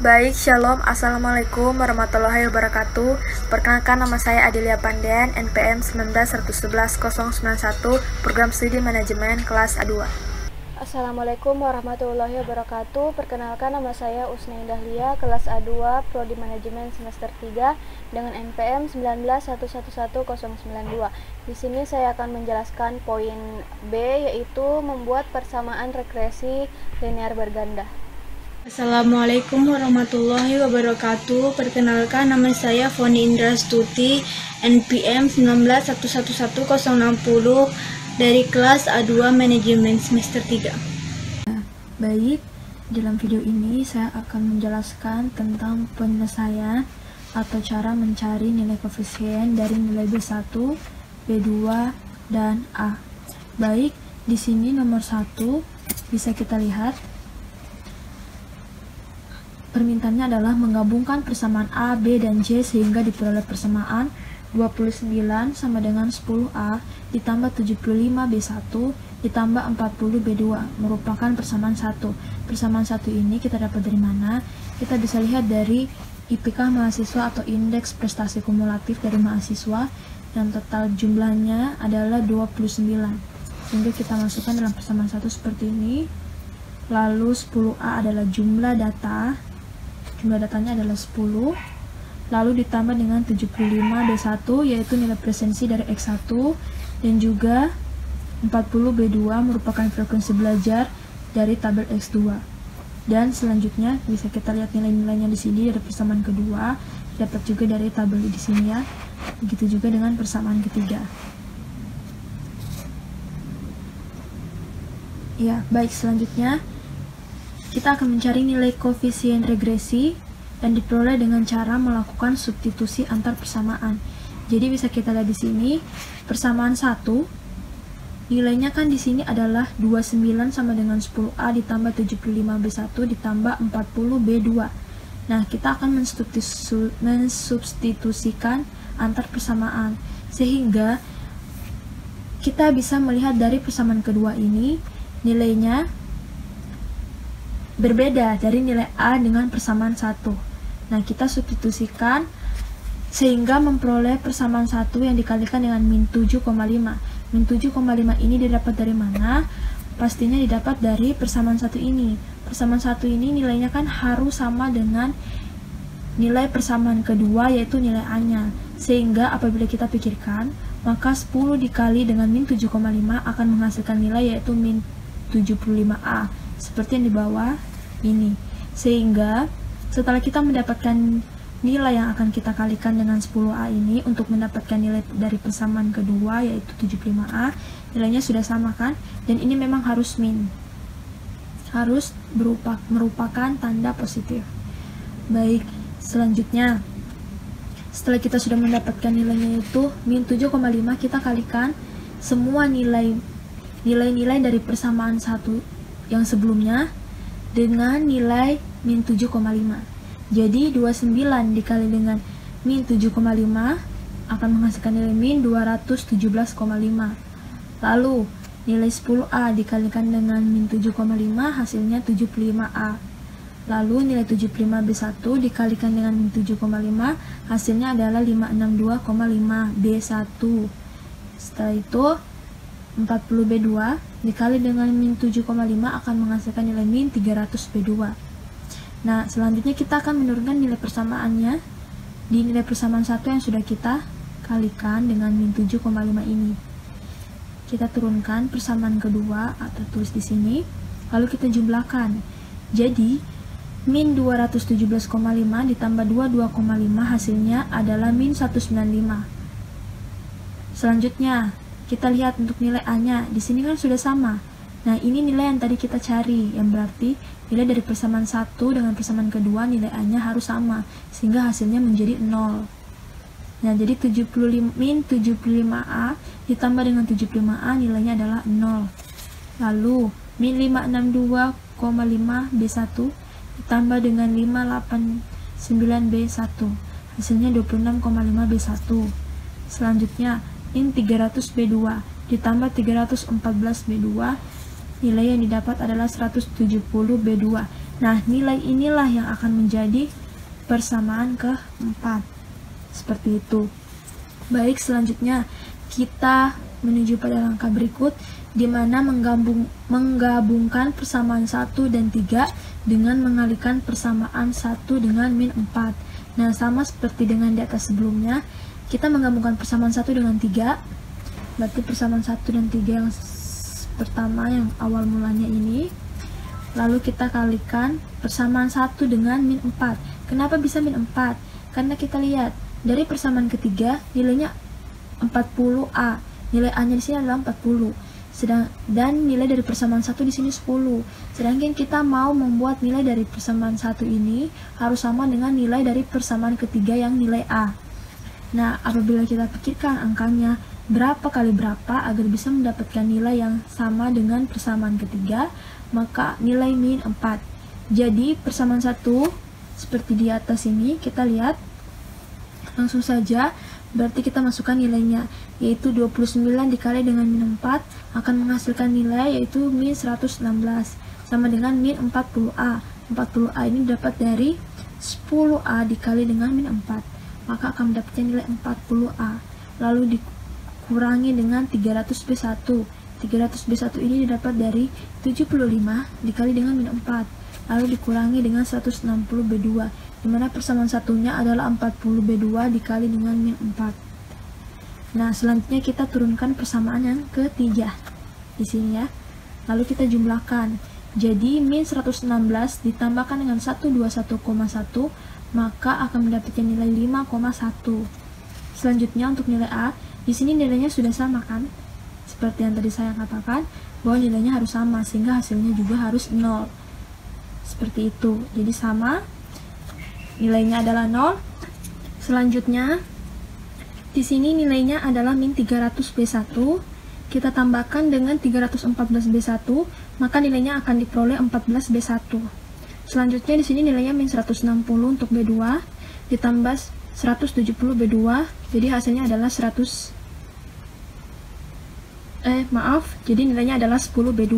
Baik, Shalom, Assalamualaikum warahmatullahi wabarakatuh. Perkenalkan, nama saya Adelia Pandian, NPM 19111091, Program Studi Manajemen kelas A2. Assalamualaikum warahmatullahi wabarakatuh. Perkenalkan, nama saya Usnain Dahlia, kelas A2, Prodi Manajemen semester 3 dengan NPM 19111092. Di sini saya akan menjelaskan poin B, yaitu membuat persamaan regresi linear berganda. Assalamualaikum warahmatullahi wabarakatuh. Perkenalkan, nama saya Foni Indra Stuti, NPM 19111060 dari kelas A2 Manajemen semester 3. Baik, dalam video ini saya akan menjelaskan tentang penyelesaian atau cara mencari nilai koefisien dari nilai B1, B2, dan A. Baik, di sini nomor 1 bisa kita lihat. Permintaannya adalah menggabungkan persamaan A, B, dan C sehingga diperoleh persamaan 29 sama dengan 10A ditambah 75 B1 ditambah 40 B2 merupakan persamaan 1. Persamaan 1 ini kita dapat dari mana? Kita bisa lihat dari IPK mahasiswa atau indeks prestasi kumulatif dari mahasiswa yang total jumlahnya adalah 29. Sehingga kita masukkan dalam persamaan 1 seperti ini. Lalu 10A adalah jumlah datanya adalah 10, lalu ditambah dengan 75 B1 yaitu nilai presensi dari X1, dan juga 40 B2 merupakan frekuensi belajar dari tabel X2. Dan selanjutnya bisa kita lihat nilai-nilainya di sini dari persamaan kedua, dapat juga dari tabel di sini ya. Begitu juga dengan persamaan ketiga. Ya, baik, selanjutnya kita akan mencari nilai koefisien regresi dan diperoleh dengan cara melakukan substitusi antar persamaan. Jadi bisa kita lihat di sini persamaan 1 nilainya kan di sini adalah 29 sama dengan 10A ditambah 75 B1 ditambah 40 B2. Nah, kita akan mensubstitusikan antar persamaan sehingga kita bisa melihat dari persamaan kedua ini nilainya berbeda dari nilai A dengan persamaan 1. Nah, kita substitusikan sehingga memperoleh persamaan 1 yang dikalikan dengan min 7,5. Min 7,5 ini didapat dari mana? Pastinya didapat dari persamaan 1 ini. Persamaan 1 ini nilainya kan harus sama dengan nilai persamaan kedua, yaitu nilai A-nya. Sehingga apabila kita pikirkan, maka 10 dikali dengan min 7,5 akan menghasilkan nilai yaitu min 75A. Seperti yang di bawah ini. Sehingga setelah kita mendapatkan nilai yang akan kita kalikan dengan 10A ini untuk mendapatkan nilai dari persamaan kedua yaitu 75A, nilainya sudah sama kan? Dan ini memang harus min. Harus merupakan tanda positif. Baik, selanjutnya setelah kita sudah mendapatkan nilainya itu min 7,5, kita kalikan semua nilai-nilai dari persamaan 1 yang sebelumnya dengan nilai min 7,5. Jadi 29 dikali dengan min 7,5 akan menghasilkan nilai min 217,5. Lalu nilai 10A dikalikan dengan min 7,5 hasilnya 75A. Lalu nilai 75B1 dikalikan dengan min 7,5 hasilnya adalah 562,5 B1. Setelah itu 40 B2 dikali dengan min 7,5 akan menghasilkan nilai min 300 B2. Nah, selanjutnya kita akan menurunkan nilai persamaannya di nilai persamaan 1 yang sudah kita kalikan dengan min 7,5 ini. Kita turunkan persamaan kedua atau tulis di sini, lalu kita jumlahkan. Jadi, min 217,5 ditambah 22,5 hasilnya adalah min 195. Selanjutnya, kita lihat untuk nilai A-nya, di sini kan sudah sama. Nah, ini nilai yang tadi kita cari, yang berarti nilai dari persamaan 1 dengan persamaan kedua nilai A-nya harus sama, sehingga hasilnya menjadi 0. Nah, jadi min 75A ditambah dengan 75A nilainya adalah 0. Lalu, min 562,5 B1 ditambah dengan 589 B1, hasilnya 26,5 B1. Selanjutnya, min 300 B2 ditambah 314 B2, nilai yang didapat adalah 170 B2. Nah, nilai inilah yang akan menjadi persamaan keempat. Seperti itu. Baik, selanjutnya kita menuju pada langkah berikut, di mana menggabungkan persamaan 1 dan 3 dengan mengalikan persamaan 1 dengan min 4. Nah, sama seperti dengan di atas sebelumnya, kita menggabungkan persamaan 1 dengan 3, berarti persamaan 1 dan 3 yang pertama yang awal mulanya ini, lalu kita kalikan persamaan 1 dengan min 4. Kenapa bisa min 4? Karena kita lihat, dari persamaan ketiga, nilainya 40A. Nilai A-nya di sini adalah 40. Dan nilai dari persamaan 1 di sini 10. Sedangkan kita mau membuat nilai dari persamaan 1 ini harus sama dengan nilai dari persamaan ketiga yang nilai A. Nah, apabila kita pikirkan angkanya berapa kali berapa agar bisa mendapatkan nilai yang sama dengan persamaan ketiga, maka nilai min 4. Jadi, persamaan 1 seperti di atas ini, kita lihat langsung saja, berarti kita masukkan nilainya, yaitu 29 dikali dengan min 4 akan menghasilkan nilai yaitu min 116, sama dengan min 40A. 40A ini dapat dari 10A dikali dengan min 4, maka akan mendapatkan nilai 40A. Lalu dikurangi dengan 300B1. 300B1 ini didapat dari 75 dikali dengan min 4, lalu dikurangi dengan 160B2, dimana persamaan satunya adalah 40B2 dikali dengan min 4. Nah, selanjutnya kita turunkan persamaan yang ketiga di sini ya. Lalu kita jumlahkan. Jadi min 116 ditambahkan dengan 121,1, maka akan mendapatkan nilai 5,1. Selanjutnya untuk nilai A, di sini nilainya sudah sama kan? Seperti yang tadi saya katakan, bahwa nilainya harus sama sehingga hasilnya juga harus 0. Seperti itu. Jadi sama, nilainya adalah 0. Selanjutnya di sini nilainya adalah min 300B1. Kita tambahkan dengan 314B1, maka nilainya akan diperoleh 14B1. Selanjutnya di sini nilainya min 160 untuk B2 ditambah 170B2, jadi hasilnya adalah jadi nilainya adalah 10B2.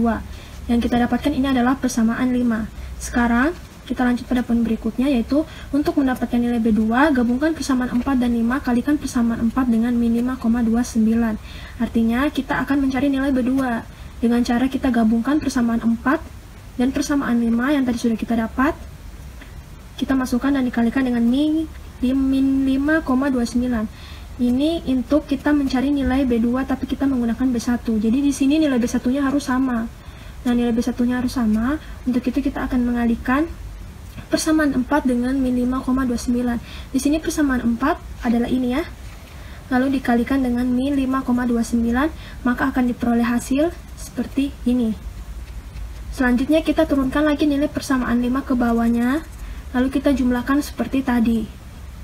Yang kita dapatkan ini adalah persamaan 5. Sekarang kita lanjut pada poin berikutnya, yaitu untuk mendapatkan nilai B2, gabungkan persamaan 4 dan 5 kalikan persamaan 4 dengan min 5,29. Artinya kita akan mencari nilai B2 dengan cara kita gabungkan persamaan 4 dan persamaan 5 yang tadi sudah kita dapat, kita masukkan dan dikalikan dengan min 5,29. Ini untuk kita mencari nilai B2 tapi kita menggunakan B1. Jadi di sini nilai B1-nya harus sama. Nah, nilai B1-nya harus sama. Untuk itu kita akan mengalihkan persamaan 4 dengan min 5,29. Di sini persamaan 4 adalah ini ya. Lalu dikalikan dengan min 5,29, maka akan diperoleh hasil seperti ini. Selanjutnya kita turunkan lagi nilai persamaan 5 ke bawahnya. Lalu kita jumlahkan seperti tadi.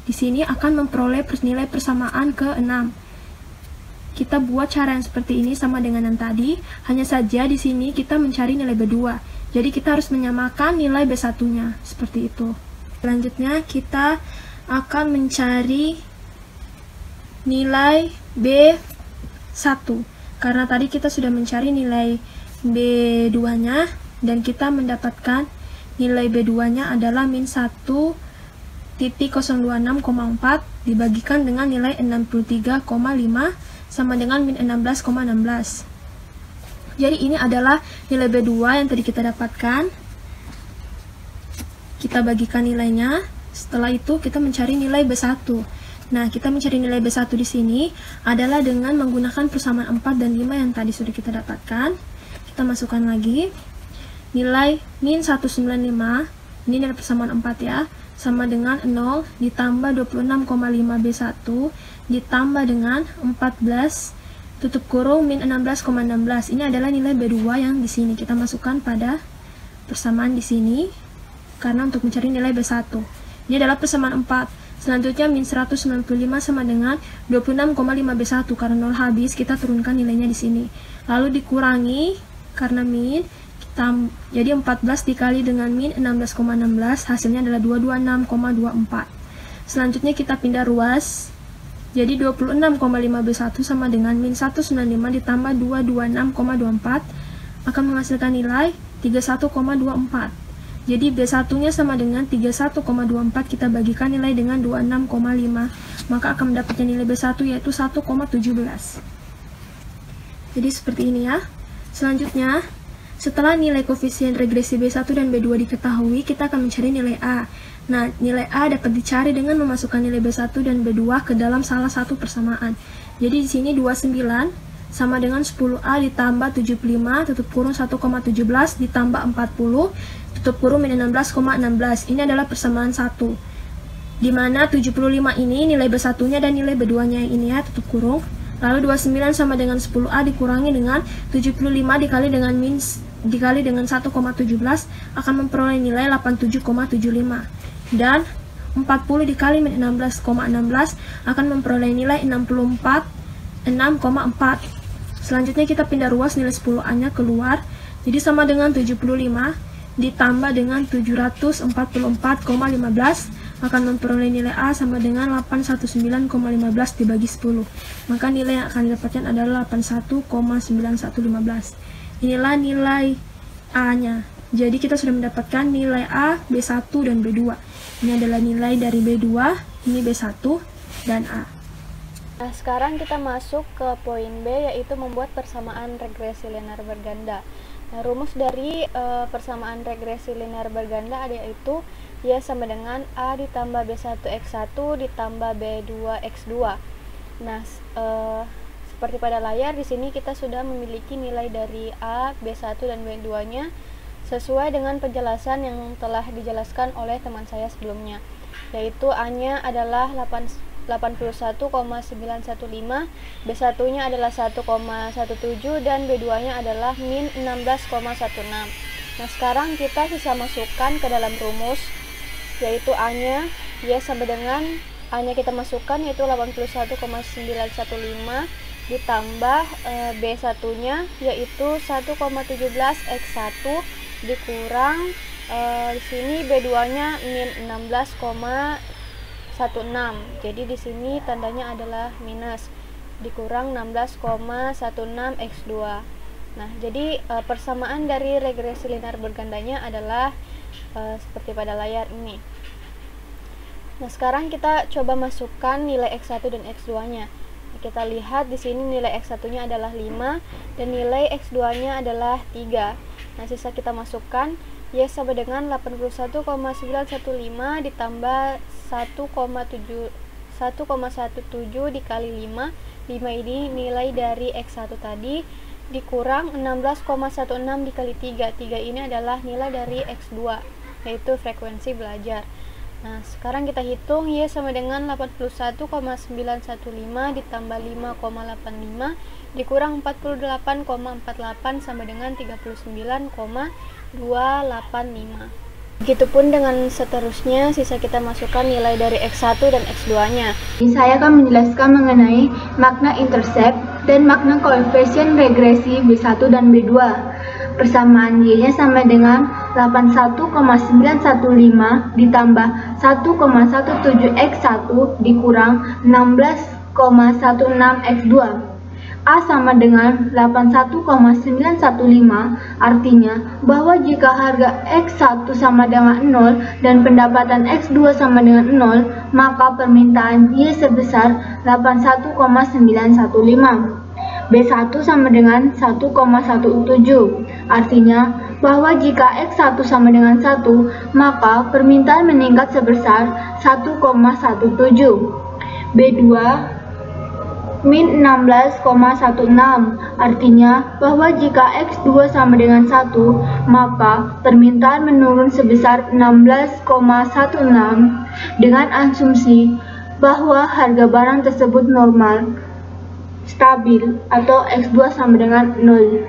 Di sini akan memperoleh nilai persamaan ke-6. Kita buat cara yang seperti ini sama dengan yang tadi, hanya saja di sini kita mencari nilai B2. Jadi kita harus menyamakan nilai B1-nya, seperti itu. Selanjutnya kita akan mencari nilai B1. Karena tadi kita sudah mencari nilai B2-nya dan kita mendapatkan nilai B2-nya adalah min 1.026,4 dibagikan dengan nilai 63,5 sama dengan min 16,16. Jadi ini adalah nilai B2 yang tadi kita dapatkan. Kita bagikan nilainya. Setelah itu kita mencari nilai B1. Nah, kita mencari nilai B1 di sini adalah dengan menggunakan persamaan 4 dan 5 yang tadi sudah kita dapatkan. Kita masukkan lagi nilai min 195. Ini nilai persamaan 4 ya. Sama dengan 0 ditambah 26,5 B1 ditambah dengan 14 tutup kurung min 16,16. Ini adalah nilai B2 yang di sini kita masukkan pada persamaan di sini karena untuk mencari nilai B1. Ini adalah persamaan 4. Selanjutnya min 195 sama dengan 26,5 B1 karena 0 habis, kita turunkan nilainya di sini. Lalu dikurangi karena min, jadi 14 dikali dengan min 16,16, hasilnya adalah 226,24. Selanjutnya kita pindah ruas. Jadi 26,5 B1 sama dengan min 195 ditambah 226,24 akan menghasilkan nilai 31,24. Jadi B1-nya sama dengan 31,24, kita bagikan nilai dengan 26,5, maka akan mendapatkan nilai B1 yaitu 1,17. Jadi seperti ini ya. Selanjutnya, setelah nilai koefisien regresi B1 dan B2 diketahui, kita akan mencari nilai A. Nah, nilai A dapat dicari dengan memasukkan nilai B1 dan B2 ke dalam salah satu persamaan. Jadi di sini 29 sama dengan 10A ditambah 75 tutup kurung 1,17 ditambah 40 tutup kurung min 16,16. Ini adalah persamaan 1. Di mana 75 ini nilai B1-nya dan nilai B2-nya yang ini ya, tutup kurung. Lalu 29 sama dengan 10A dikurangi dengan 75 dikali dengan 1,17 akan memperoleh nilai 87,75. Dan 40 dikali min 16,16 akan memperoleh nilai 6,4. Selanjutnya kita pindah ruas, nilai 10A-nya keluar. Jadi sama dengan 75 ditambah dengan 744,15 akan memperoleh nilai A sama dengan 819,15 dibagi 10. Maka nilai yang akan didapatkan adalah 81,9115. Inilah nilai A-nya. Jadi kita sudah mendapatkan nilai A, B1, dan B2. Ini adalah nilai dari B2, ini B1, dan A. Nah, sekarang kita masuk ke poin B, yaitu membuat persamaan regresi linear berganda. Nah, rumus dari persamaan regresi linear berganda ada yaitu Y sama dengan A ditambah B1X1 ditambah B2X2. Nah, seperti pada layar, di sini kita sudah memiliki nilai dari A, B1, dan B2-nya sesuai dengan penjelasan yang telah dijelaskan oleh teman saya sebelumnya, yaitu A-nya adalah 81,915, B1-nya adalah 1,17, dan B2-nya adalah min 16,16. Nah, sekarang kita bisa masukkan ke dalam rumus, yaitu A-nya, Y sama dengan A-nya kita masukkan yaitu 81,915 ditambah B1-nya yaitu 1,17X1 dikurang di sini B2-nya min 16,16. Jadi di sini tandanya adalah minus, dikurang 16,16X2. Nah, jadi persamaan dari regresi linear bergandanya adalah seperti pada layar ini. Nah, sekarang kita coba masukkan nilai X1 dan X2-nya. Kita lihat di sini nilai X1-nya adalah 5 dan nilai X2-nya adalah 3. Nah, sisa kita masukkan Y sama dengan 81,915 ditambah 1,17 dikali 5. 5 ini nilai dari X1 tadi dikurang 16,16 dikali 3. 3 ini adalah nilai dari X2, yaitu frekuensi belajar. Nah, sekarang kita hitung Y sama dengan 81,915 ditambah 5,85 dikurang 48,48 sama dengan 39,285. Begitupun dengan seterusnya, sisa kita masukkan nilai dari X1 dan X2-nya. Saya akan menjelaskan mengenai makna intercept dan makna koefisien regresi B1 dan B2. Persamaan Y-nya sama dengan 81,915 ditambah 1,17X1 dikurang 16,16X2. A sama dengan 81,915, artinya bahwa jika harga X1 sama dengan 0 dan pendapatan X2 sama dengan 0, maka permintaan Y sebesar 81,915. B1 sama dengan 1,17, artinya bahwa jika X1 sama dengan 1, maka permintaan meningkat sebesar 1,17. B2 min 16,16, artinya bahwa jika X2 sama dengan 1, maka permintaan menurun sebesar 16,16 dengan asumsi bahwa harga barang tersebut normal, stabil, atau X2 sama dengan 0.